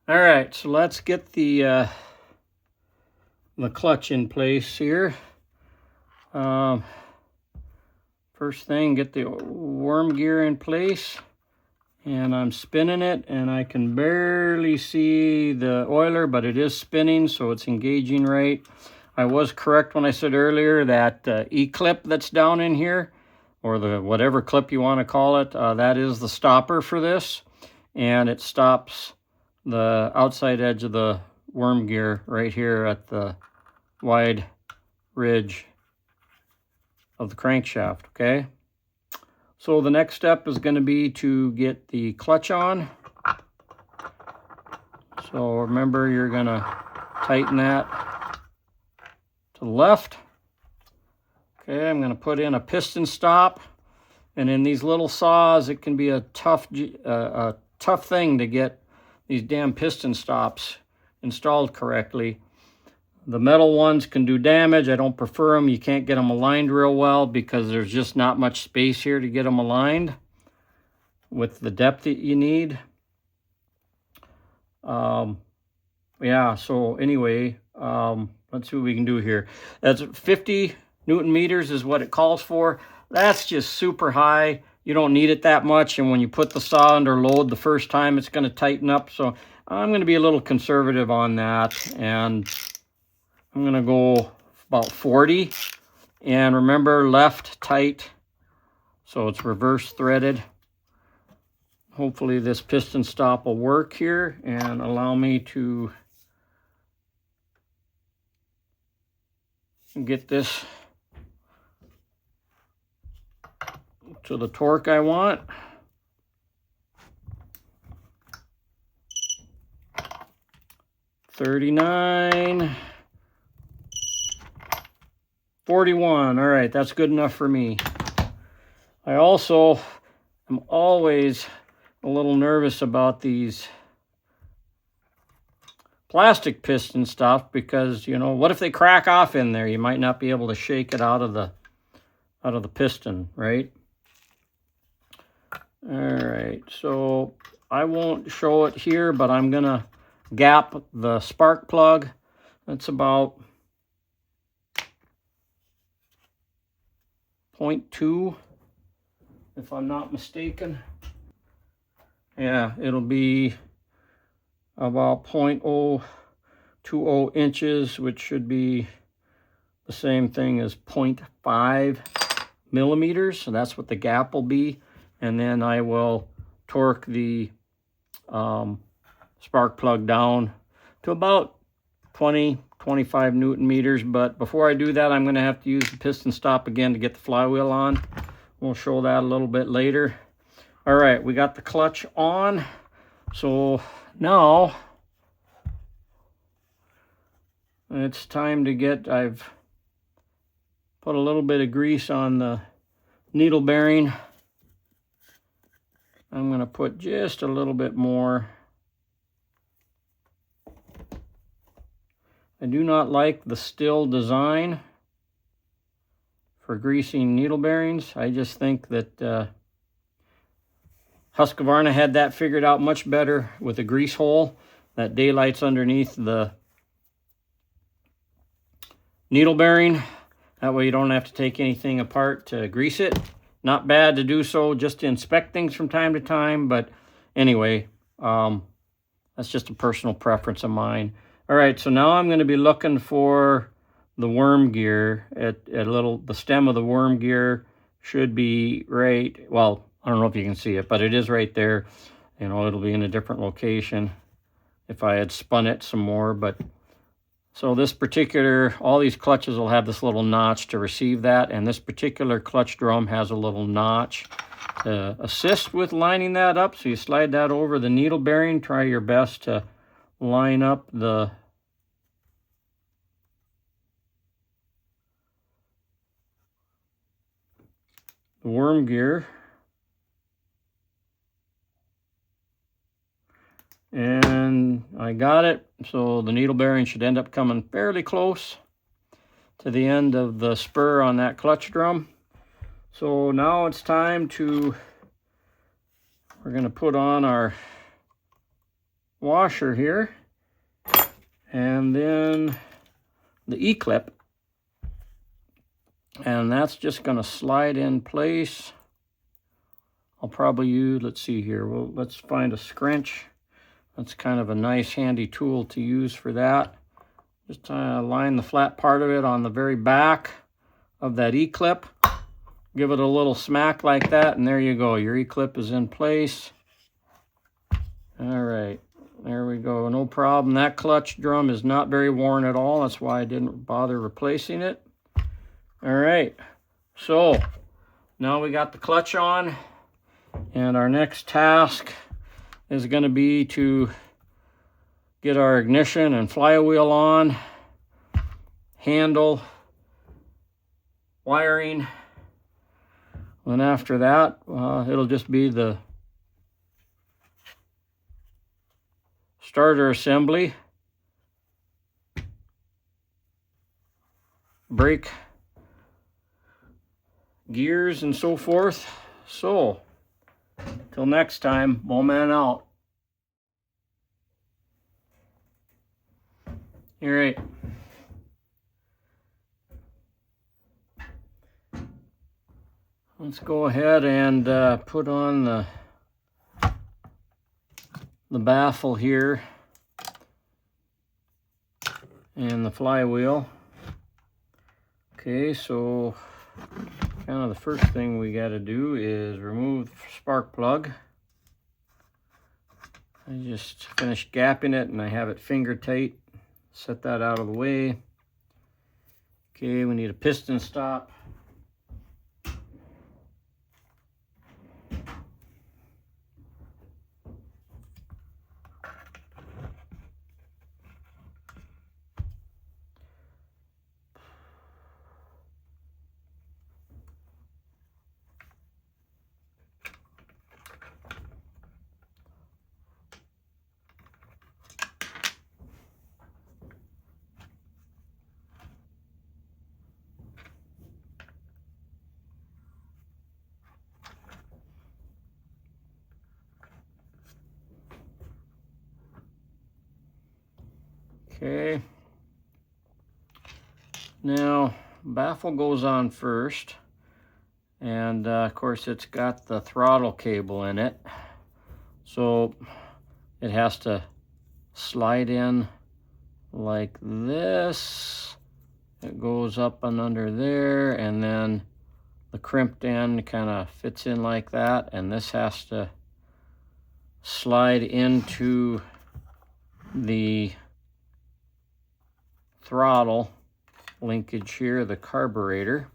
All right, so let's get the clutch in place here. First thing, get the worm gear in place, and I'm spinning it, and I can barely see the oiler, but it is spinning, so it's engaging right. I was correct when I said earlier that E-clip that's down in here, or the whatever clip you want to call it, that is the stopper for this, and it stops the outside edge of the worm gear right here at the wide ridge of the crankshaft, okay? So the next step is going to be to get the clutch on. So remember, you're going to tighten that to the left. Okay, I'm going to put in a piston stop. And in these little saws, it can be a tough thing to get these damn piston stops installed correctly. The metal ones can do damage. I don't prefer them. You can't get them aligned real well because there's just not much space here to get them aligned with the depth that you need. Yeah, so anyway, let's see what we can do here. That's 50 Newton meters is what it calls for. That's just super high. You don't need it that much, and when you put the saw under load the first time, it's going to tighten up. So I'm going to be a little conservative on that, and I'm going to go about 40. And remember, left tight, so it's reverse threaded. Hopefully this piston stop will work here and allow me to get this to the torque I want. $39, $41. All right, that's good enough for me. I also am always a little nervous about these plastic piston stuff because, you know, what if they crack off in there? You might not be able to shake it out of the piston, right? All right, so I won't show it here, but I'm gonna gap the spark plug. That's about 0.2, if I'm not mistaken. Yeah, it'll be about 0.020 inches, which should be the same thing as 0.5 millimeters. So that's what the gap will be. And then I will torque the spark plug down to about 20-25 Newton meters. But before I do that, I'm going to have to use the piston stop again to get the flywheel on. We'll show that a little bit later. All right, we got the clutch on. So now it's time to get, I've put a little bit of grease on the needle bearing. I'm going to put just a little bit more. I do not like the Stihl design for greasing needle bearings. I just think that Husqvarna had that figured out much better with a grease hole that daylights underneath the needle bearing. That way you don't have to take anything apart to grease it. Not bad to do so just to inspect things from time to time, but anyway, that's just a personal preference of mine. All right, so now I'm going to be looking for the worm gear. The stem of the worm gear should be right, well, I don't know if you can see it, but it is right there. You know, it'll be in a different location if I had spun it some more, but so this particular, all these clutches will have this little notch to receive that, and this particular clutch drum has a little notch to assist with lining that up. So you slide that over the needle bearing, try your best to line up the worm gear. And I got it. So the needle bearing should end up coming fairly close to the end of the spur on that clutch drum. So now it's time to, we're going to put on our washer here, and then the E-clip, and that's just going to slide in place. I'll probably use, let's see here, well, let's find a scrunch. That's kind of a nice handy tool to use for that. Just line the flat part of it on the very back of that E-clip. Give it a little smack like that, and there you go. Your E-clip is in place. All right, there we go. No problem. That clutch drum is not very worn at all. That's why I didn't bother replacing it. All right, so now we got the clutch on, and our next task is going to be to get our ignition and flywheel on, handle, wiring. And after that, it'll just be the starter assembly, brake, gears, and so forth. So, till next time, Bowman out. All right. Let's go ahead and put on the baffle here and the flywheel. Okay, so kind of the first thing we got to do is remove the spark plug. I just finished gapping it and I have it finger tight. Set that out of the way. Okay, we need a piston stop. Okay, now baffle goes on first, and of course it's got the throttle cable in it, so it has to slide in like this. It goes up and under there, and then the crimped end kind of fits in like that, and this has to slide into the throttle linkage here, the carburetor.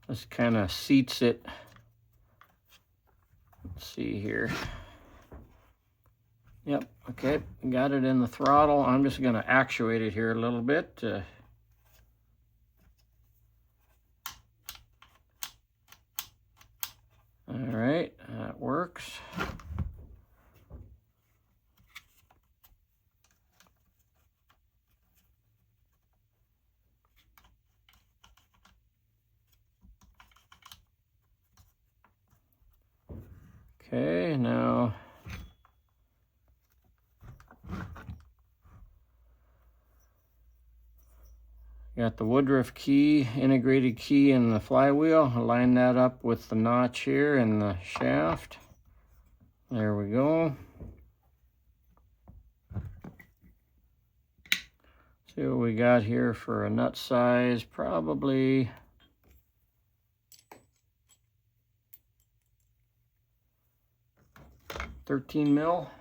This kind of seats it. Let's see here. Yep, okay, got it in the throttle. I'm just going to actuate it here a little bit. All right, that works. Okay, now got the Woodruff key, integrated key in the flywheel. Line that up with the notch here in the shaft. There we go. See what we got here for a nut size, probably 13 mil.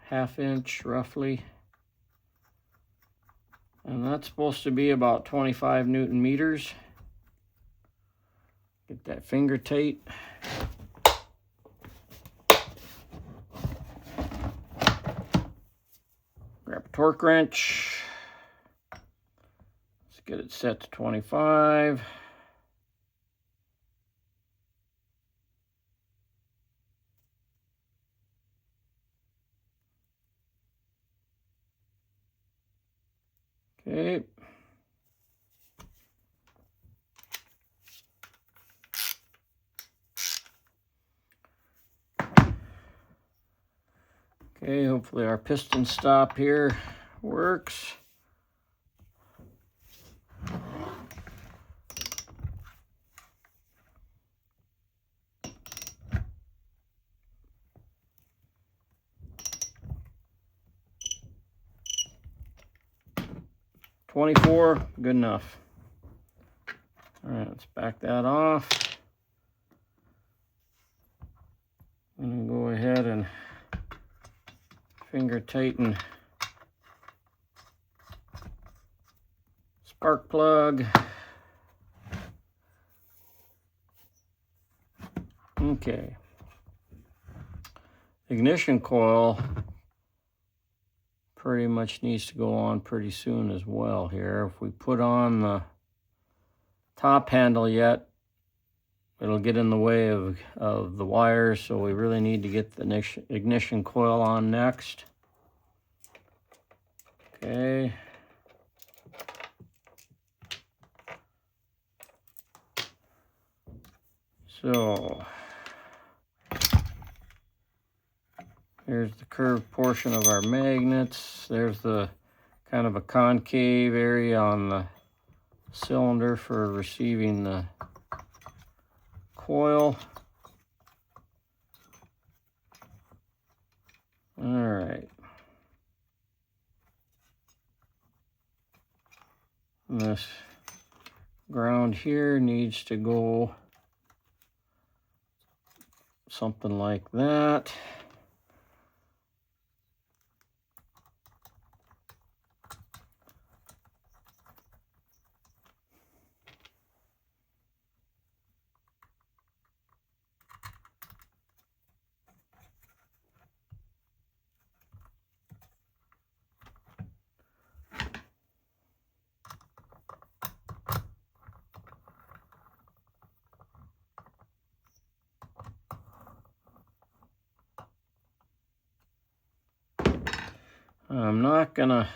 Half inch roughly. And that's supposed to be about 25 Newton meters. Get that finger tight. Grab a torque wrench. get it set to 25. Okay. Okay, hopefully our piston stop here works. $24, good enough. All right, let's back that off. I'm gonna go ahead and finger tighten spark plug. Okay. Ignition coil pretty much needs to go on pretty soon as well here. If we put on the top handle yet, it'll get in the way of the wires, so we really need to get the ignition coil on next. Okay. So here's the curved portion of our magnets. There's the kind of a concave area on the cylinder for receiving the coil. All right. And this ground here needs to go something like that. I'm not gonna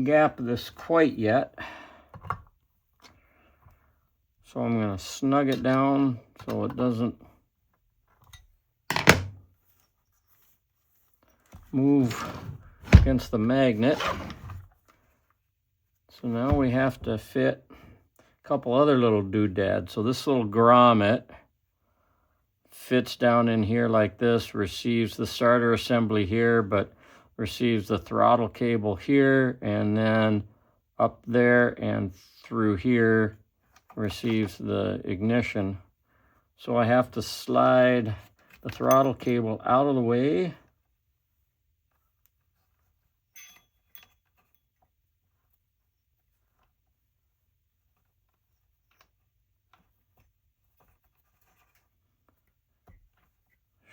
gap this quite yet, so I'm gonna snug it down so it doesn't move against the magnet. So now we have to fit a couple other little doodads. So this little grommet fits down in here like this, receives the starter assembly here, but receives the throttle cable here, and then up there and through here receives the ignition. So I have to slide the throttle cable out of the way.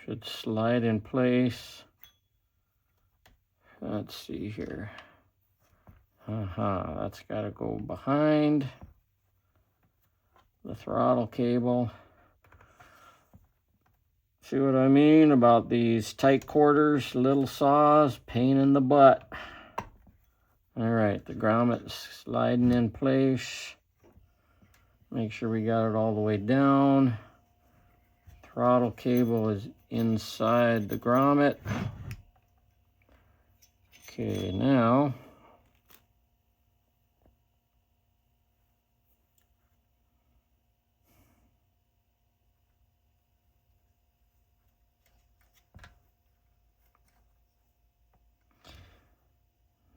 Should slide in place. Let's see here. That's got to go behind the throttle cable. See what I mean about these tight quarters, little saws, pain in the butt. All right, the grommet's sliding in place. Make sure we got it all the way down. Throttle cable is inside the grommet. Okay, now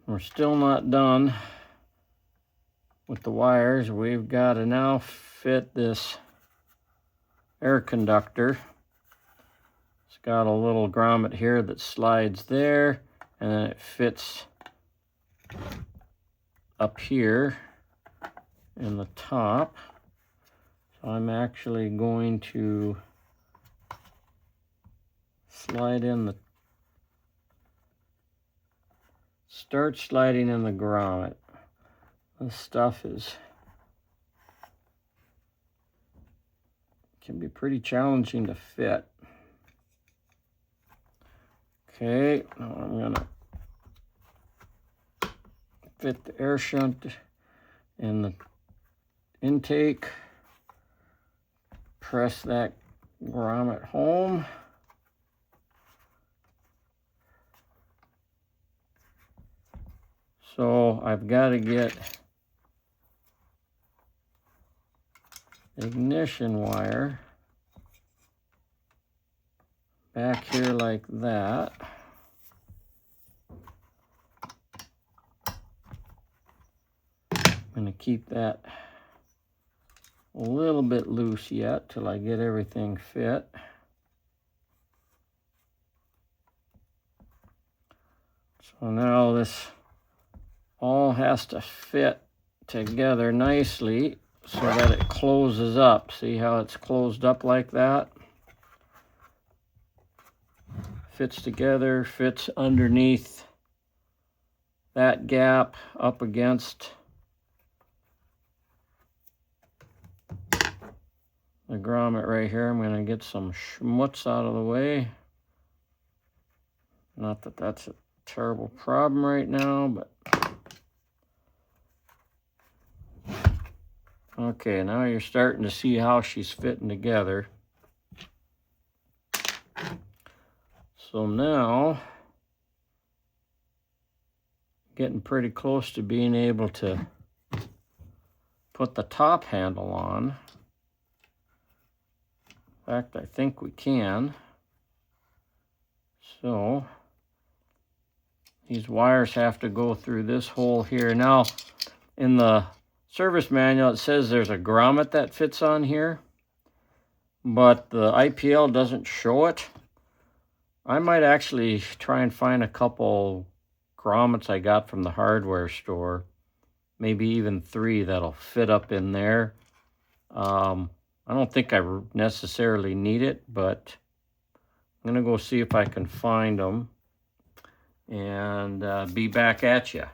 we're still not done with the wires. We've got to now fit this air conductor. It's got a little grommet here that slides there, and then it fits up here in the top. So I'm actually going to start sliding in the grommet. This stuff can be pretty challenging to fit. Okay, now I'm gonna fit the air shunt in the intake. Press that grommet home. So I've got to get the ignition wire back here like that. I'm going to keep that a little bit loose yet till I get everything fit. So now this all has to fit together nicely so that it closes up. See how it's closed up like that? Fits together, fits underneath that gap up against the grommet right here. I'm going to get some schmutz out of the way. Not that that's a terrible problem right now, but okay, now you're starting to see how she's fitting together. So now, getting pretty close to being able to put the top handle on. In fact, I think we can. So these wires have to go through this hole here. Now, in the service manual, it says there's a grommet that fits on here, but the IPL doesn't show it. I might actually try and find a couple grommets I got from the hardware store, maybe even 3 that'll fit up in there. I don't think I necessarily need it, but I'm going to go see if I can find them and be back at you.